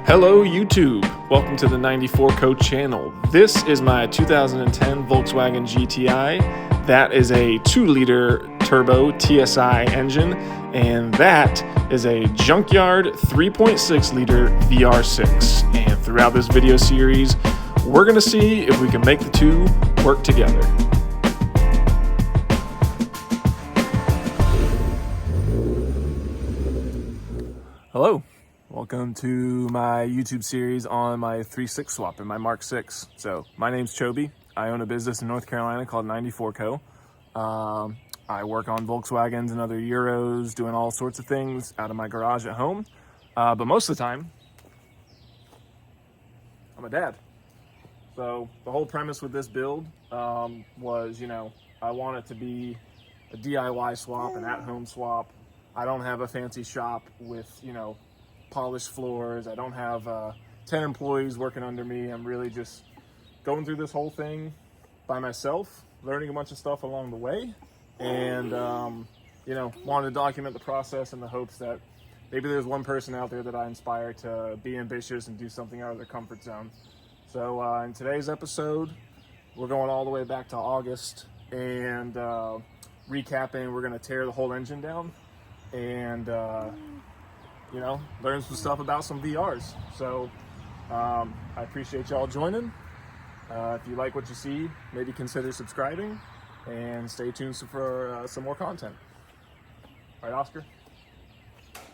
Hello YouTube, welcome to the 94Co channel. This is my 2010 Volkswagen GTI. That is a 2-liter turbo TSI engine, and that is a junkyard 3.6-liter VR6. And throughout this video series, we're going to see if we can make the two work together. Hello. Welcome to my YouTube series on my 3.6 swap in my Mark 6. So my name's Choby. I own a business in North Carolina called 94Co. I work on Volkswagens and other Euros, doing all sorts of things out of my garage at home. But most of the time, I'm a dad. So the whole premise with this build was, I want it to be a DIY swap, an at-home swap. I don't have a fancy shop with, polished floors. I don't have 10 employees working under me. I'm really just going through this whole thing by myself, learning a bunch of stuff along the way, and wanted to document the process in the hopes that maybe there's one person out there that I inspire to be ambitious and do something out of their comfort zone. So in today's episode, we're going all the way back to August and recapping. We're going to tear the whole engine down and learn some stuff about some VRs. So I appreciate y'all joining. If you like what you see, maybe consider subscribing and stay tuned for some more content. All right, Oscar?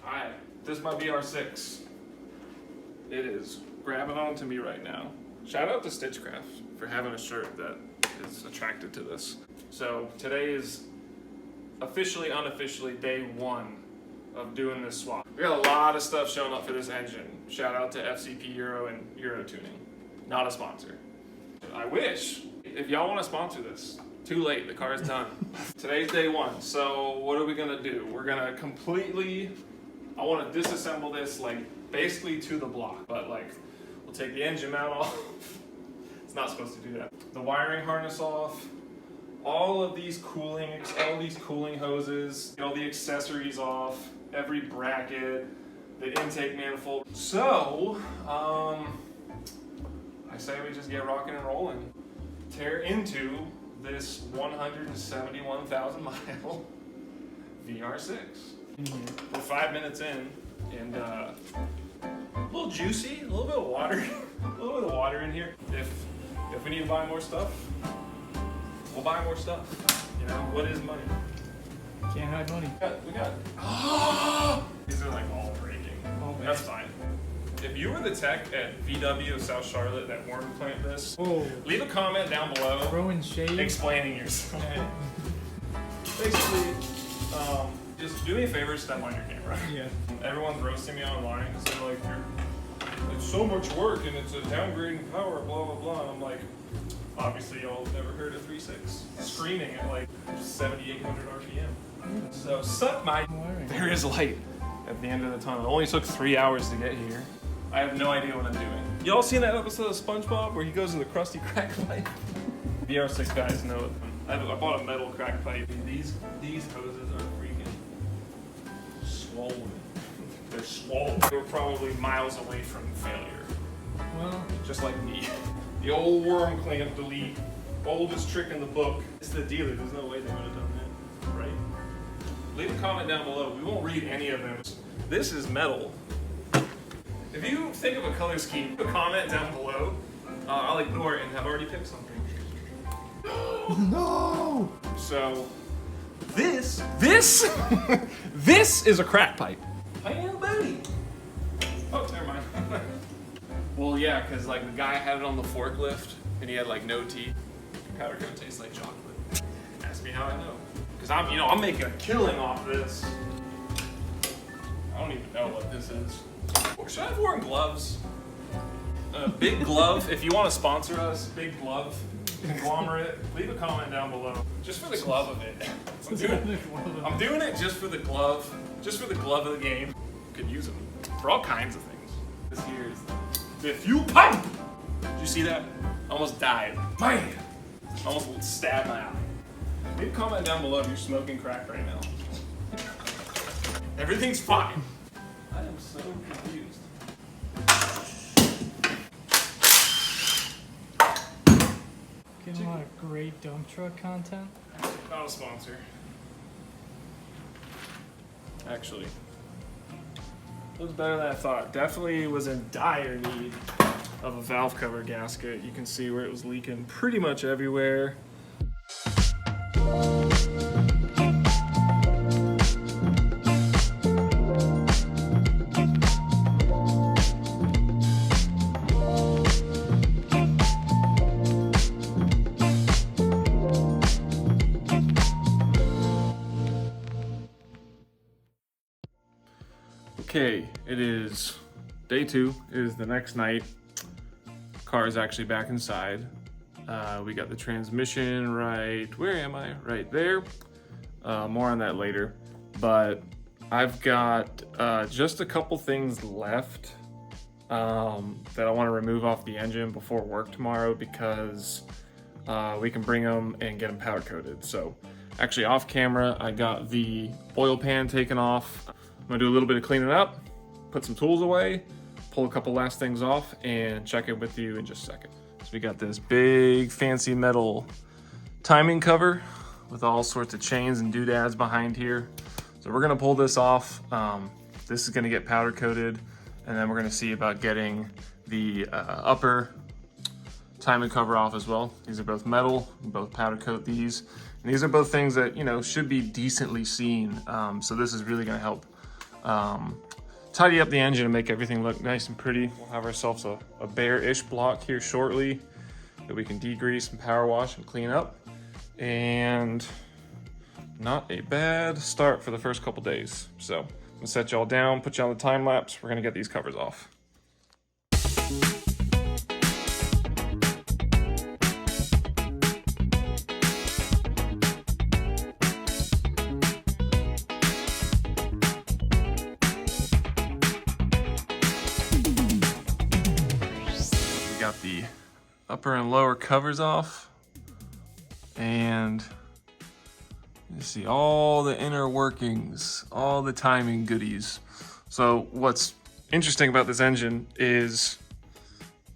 All right, this is my VR6. It is grabbing onto me right now. Shout out to Stitchcraft for having a shirt that is attracted to this. So today is officially, unofficially day one of doing this swap. We got a lot of stuff showing up for this engine. Shout out to FCP Euro and Euro Tuning. Not a sponsor. I wish. If y'all want to sponsor this, too late, the car is done. Today's day one, so what are we gonna do? We're gonna I want to disassemble this basically to the block, but we'll take the engine mount off. It's not supposed to do that. The wiring harness off. All these cooling hoses, all the accessories off, every bracket, the intake manifold. So, I say we just get rocking and rolling. Tear into this 171,000 mile VR6. We're 5 minutes in, and a little juicy, a little bit of water, a little bit of water in here. If we need to buy more stuff, we'll buy more stuff. What is money? Can't hide money. We got. These are all breaking. Oh, that's fine. If you were the tech at VW South Charlotte that warm plant this, leave a comment down below. Throwing shade. Explaining yourself. Basically, just do me a favor, step on your camera. Yeah. Everyone's roasting me online because they're like, it's so much work and it's a downgrading power, blah blah blah. And I'm like, obviously y'all have never heard of 3.6 screaming at 7,800 RPM. So suck my. There is light at the end of the tunnel. It only took 3 hours to get here. I have no idea what I'm doing. Y'all seen that episode of SpongeBob where he goes to the crusty crack pipe? VR6 guys know it. I bought a metal crack pipe. These hoses are freaking swollen. They're swollen. They were probably miles away from failure. Well, just like me. The old worm clamp delete. Oldest trick in the book. It's the dealer. There's no way they would have done that, right? Leave a comment down below. We won't read any of them. This is metal. If you think of a color scheme, leave a comment down below. I'll ignore it and have already picked something. no! So, this is a crack pipe. Hey, buddy. Oh, never mind. Well, yeah, because the guy had it on the forklift and he had no teeth. Powder coat tastes like chocolate. Ask me how I know. Because I'm making a killing off this. I don't even know what this is. Should I have worn gloves? Big Glove, if you want to sponsor us, Big Glove, conglomerate, leave a comment down below. Just for the glove of it. I'm doing it just for the glove. Just for the glove of the game. Could use them for all kinds of things. This here is the fuel pump! Did you see that? I almost died. Man! I almost stabbed my eye. Leave a comment down below if you're smoking crack right now. Everything's fine. I am so confused. Getting a lot of great dump truck content. Not a sponsor. Actually, looks better than I thought. Definitely was in dire need of a valve cover gasket. You can see where it was leaking pretty much everywhere. Okay, it is day 2. It is the next night. Car is actually back inside. We got the transmission right, where am I? Right there. More on that later. But I've got just a couple things left that I want to remove off the engine before work tomorrow, because we can bring them and get them powder coated. So actually off camera, I got the oil pan taken off. I'm gonna do a little bit of cleaning up, put some tools away, pull a couple last things off, and check in with you in just a second. So we got this big fancy metal timing cover with all sorts of chains and doodads behind here. So we're gonna pull this off. This is gonna get powder coated, and then we're gonna see about getting the upper timing cover off as well. These are both metal, we both powder coat these. And these are both things that, you know, should be decently seen. So this is really gonna help tidy up the engine and make everything look nice and pretty. We'll have ourselves a bare-ish block here shortly that we can degrease and power wash and clean up. And not a bad start for the first couple days. So I'm gonna set y'all down, put you on the time lapse. We're gonna get these covers off. Got the upper and lower covers off, and you see all the inner workings, all the timing goodies. So what's interesting about this engine is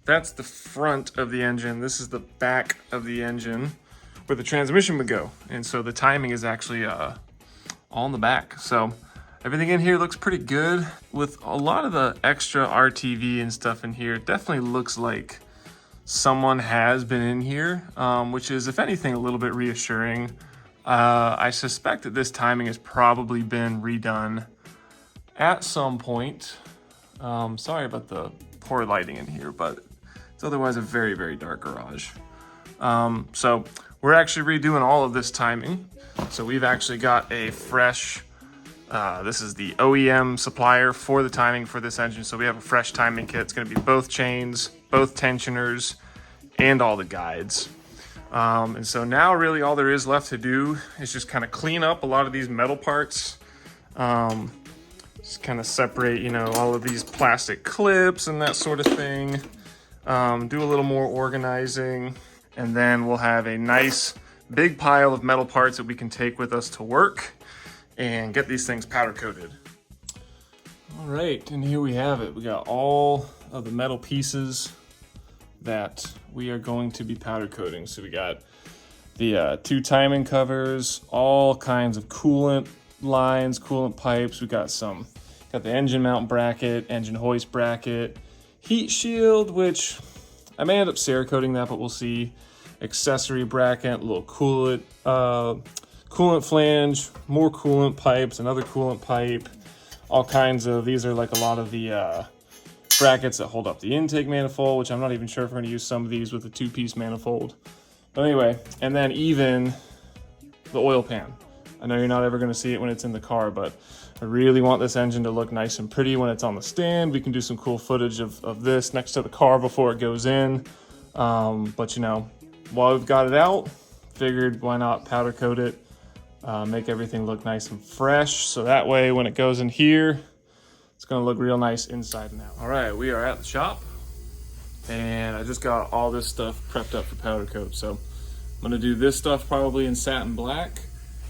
that's the front of the engine, this is the back of the engine where the transmission would go, and so the timing is actually all in the back. So everything in here looks pretty good. With a lot of the extra RTV and stuff in here, it definitely looks like someone has been in here, which is, if anything, a little bit reassuring. I suspect that this timing has probably been redone at some point. Sorry about the poor lighting in here, but it's otherwise a very, very dark garage. So we're actually redoing all of this timing. So we've actually got a fresh, this is the OEM supplier for the timing for this engine. So we have a fresh timing kit. It's gonna be both chains, both tensioners, and all the guides. And so now really all there is left to do is just kind of clean up a lot of these metal parts. Just kind of separate, you know, all of these plastic clips and that sort of thing. Do a little more organizing, and then we'll have a nice big pile of metal parts that we can take with us to work and get these things powder coated. All right, and here we have it. We got all of the metal pieces that we are going to be powder coating. So we got the 2 timing covers, all kinds of coolant lines, coolant pipes. We got the engine mount bracket, engine hoist bracket, heat shield, which I may end up Cerakoting that, but we'll see. Accessory bracket, little coolant flange, more coolant pipes, another coolant pipe, all kinds of, these are like a lot of the brackets that hold up the intake manifold, which I'm not even sure if we're going to use some of these with a 2-piece manifold. But anyway, and then even the oil pan. I know you're not ever going to see it when it's in the car, but I really want this engine to look nice and pretty when it's on the stand. We can do some cool footage of this next to the car before it goes in. But you know, while we've got it out, figured why not powder coat it, make everything look nice and fresh. So that way when it goes in here, it's gonna look real nice inside and out. All right, we are at the shop, and I just got all this stuff prepped up for powder coat. So I'm gonna do this stuff probably in satin black,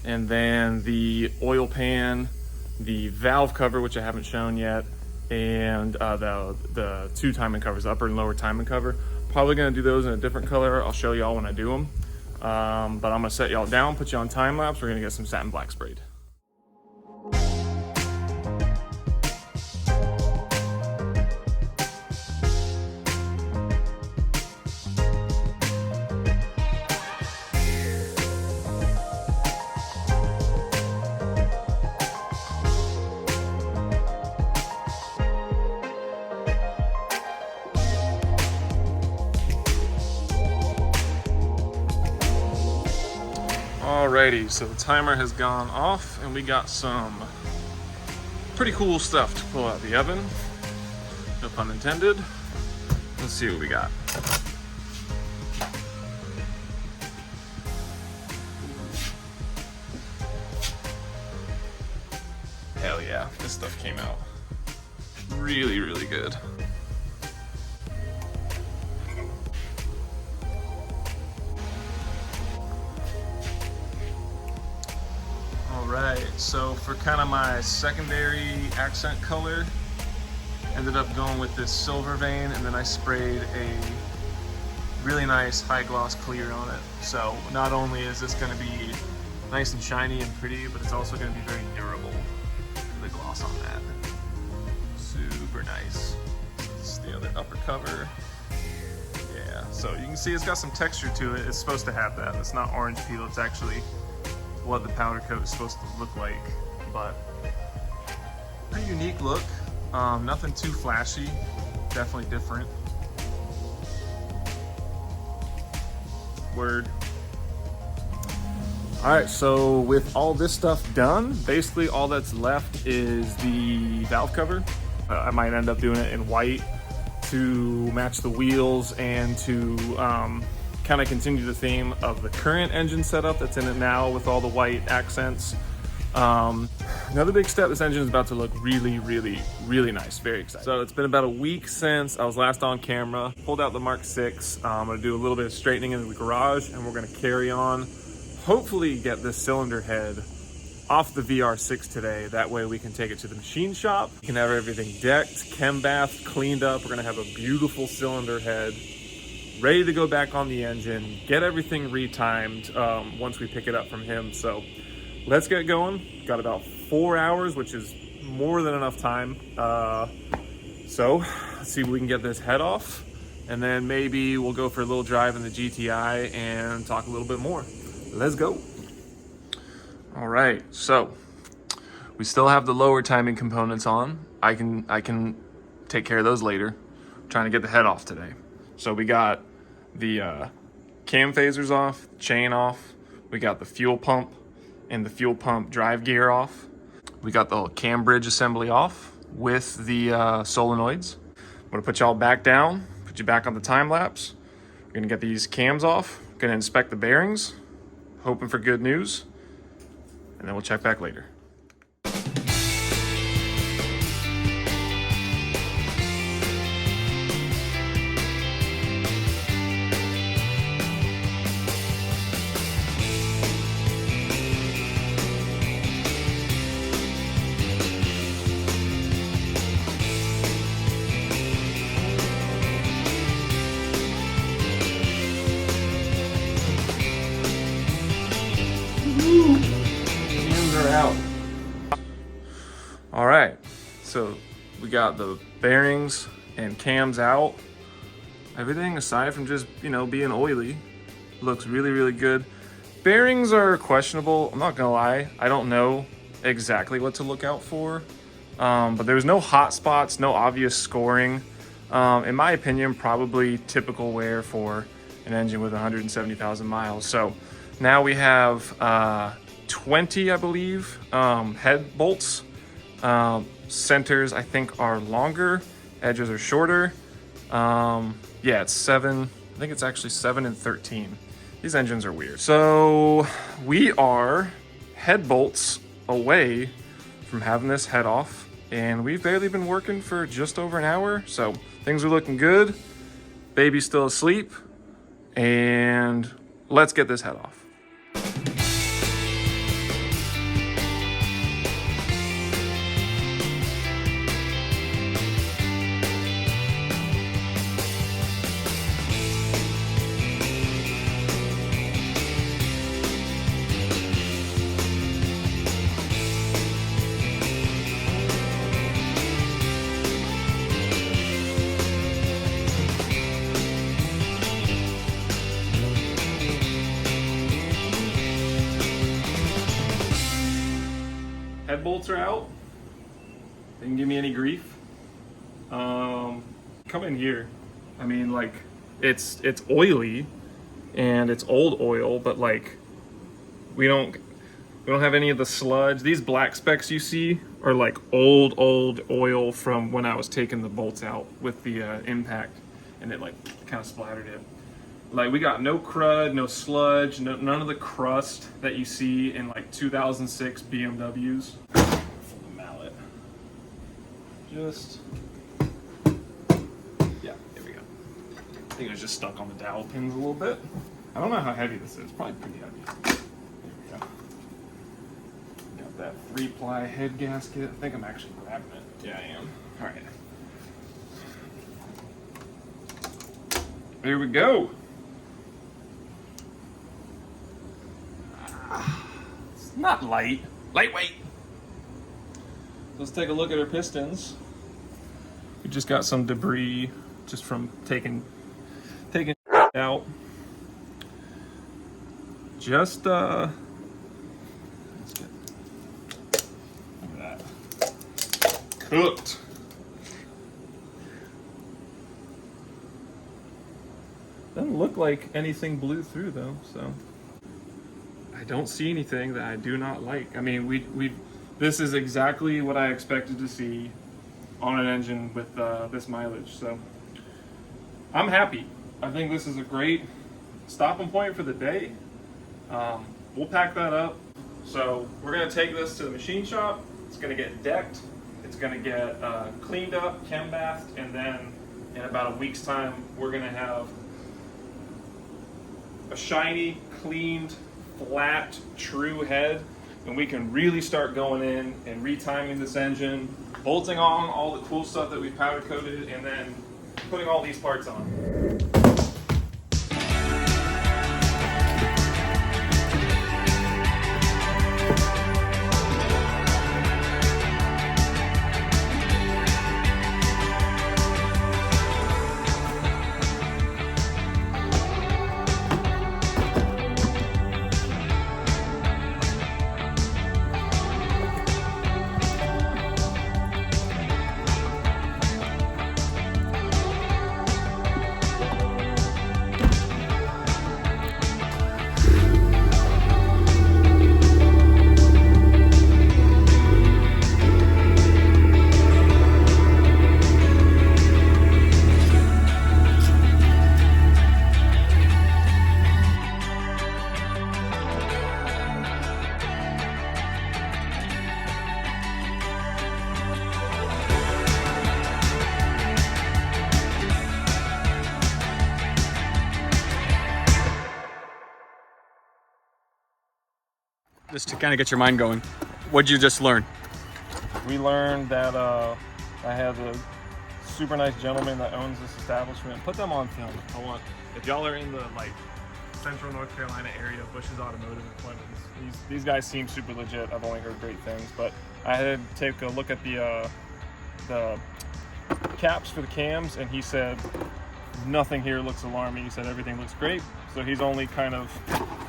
and then the oil pan, the valve cover, which I haven't shown yet, and the 2 timing covers, upper and lower timing cover, Probably gonna do those in a different color. I'll show y'all when I do them. But I'm gonna set y'all down, put you on time lapse. We're gonna get some satin black sprayed. Alrighty, so the timer has gone off and we got some pretty cool stuff to pull out the oven. No pun intended. Let's see what we got. Hell yeah, this stuff came out really, really good. Alright, so for kind of my secondary accent color, ended up going with this silver vein, and then I sprayed a really nice high gloss clear on it. So not only is this going to be nice and shiny and pretty, but it's also going to be very durable. The gloss on that. Super nice. This is the other upper cover. Yeah, so you can see it's got some texture to it. It's supposed to have that. It's not orange peel, it's actually what the powder coat is supposed to look like, but pretty unique look. Nothing too flashy, definitely different. Word. All right, so with all this stuff done, basically all that's left is the valve cover. I might end up doing it in white to match the wheels and to kind of continue the theme of the current engine setup that's in it now with all the white accents. Another big step, this engine is about to look really, really, really nice. Very excited. So it's been about a week since I was last on camera. Pulled out the MK6. I'm gonna do a little bit of straightening in the garage, and we're gonna carry on. Hopefully get this cylinder head off the VR6 today. That way we can take it to the machine shop. We can have everything decked, chem bathed, cleaned up. We're gonna have a beautiful cylinder head ready to go back on the engine, get everything retimed once we pick it up from him. So let's get going. Got about 4 hours, which is more than enough time. So let's see if we can get this head off, and then maybe we'll go for a little drive in the GTI and talk a little bit more. Let's go. All right, so we still have the lower timing components on. I can take care of those later. I'm trying to get the head off today. So we got the cam phasers off, chain off. We got the fuel pump and the fuel pump drive gear off. We got the cam bridge assembly off with the solenoids. I'm gonna put y'all back down, put you back on the time lapse. We're gonna get these cams off, gonna inspect the bearings, hoping for good news, and then we'll check back later. Out. All right, so we got the bearings and cams out. Everything aside from just, being oily looks really, really good. Bearings are questionable. I'm not gonna lie. I don't know exactly what to look out for, but there's no hot spots, no obvious scoring. In my opinion, probably typical wear for an engine with 170,000 miles. So now we have 20, I believe, head bolts. Centers, I think, are longer. Edges are shorter. Yeah, it's 7. I think it's actually 7 and 13. These engines are weird. So we are head bolts away from having this head off, and we've barely been working for just over an hour. So things are looking good. Baby's still asleep, and let's get this head off. bolts are out. They didn't give me any grief. Come in here. I mean, like, it's oily and it's old oil, but like we don't have any of the sludge. These black specks you see are like old oil from when I was taking the bolts out with the impact, and it like kind of splattered it. Like, we got no crud, no sludge, none of the crust that you see in like 2006 BMWs. Mallet. Just, yeah, there we go. I think it was just stuck on the dowel pins a little bit. I don't know how heavy this is, probably pretty heavy. There we go. Got that 3-ply head gasket. I think I'm actually grabbing it. Yeah, I am. All right. There we go. It's not lightweight. Let's take a look at our pistons. We just got some debris just from taking out. Just let's get, look at that. Cooked. Doesn't look like anything blew through though, so I don't see anything that I do not like. I mean, this is exactly what I expected to see on an engine with this mileage, so I'm happy. I think this is a great stopping point for the day. We'll pack that up. So we're gonna take this to the machine shop. It's gonna get decked. It's gonna get cleaned up, chem bathed, and then in about a week's time, we're gonna have a shiny, cleaned, flat, true head, and we can really start going in and retiming this engine, bolting on all the cool stuff that we powder coated, and then putting all these parts on. Just to kind of get your mind going, what'd you just learn? We learned that I have a super nice gentleman that owns this establishment. Put them on film. If y'all are in the like central North Carolina area, Bush's Automotive and Clemens, these guys seem super legit. I've only heard great things, but I had to take a look at the caps for the cams, and he said nothing here looks alarming. He said everything looks great. So he's only kind of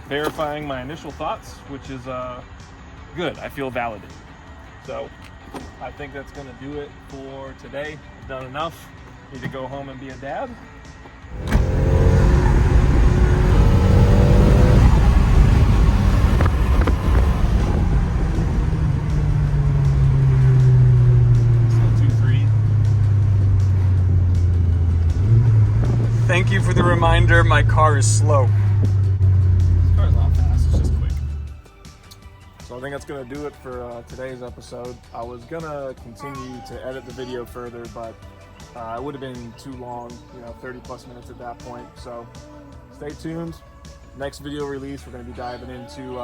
verifying my initial thoughts, which is good. I feel validated. So I think that's going to do it for today. I've done enough. Need to go home and be a dad. Thank you for the reminder, my car is slow. This car's not fast, it's just quick. So I think that's going to do it for today's episode. I was going to continue to edit the video further, but it would have been too long, 30 plus minutes at that point. So stay tuned. Next video release, we're going to be diving into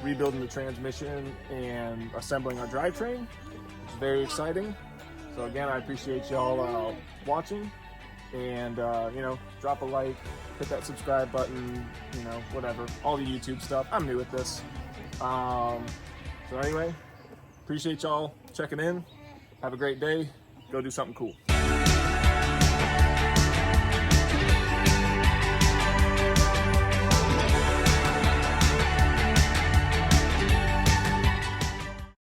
rebuilding the transmission and assembling our drivetrain. It's very exciting. So again, I appreciate y'all watching. And, drop a like, hit that subscribe button, whatever, all the YouTube stuff. I'm new at this. So anyway, appreciate y'all checking in. Have a great day. Go do something cool.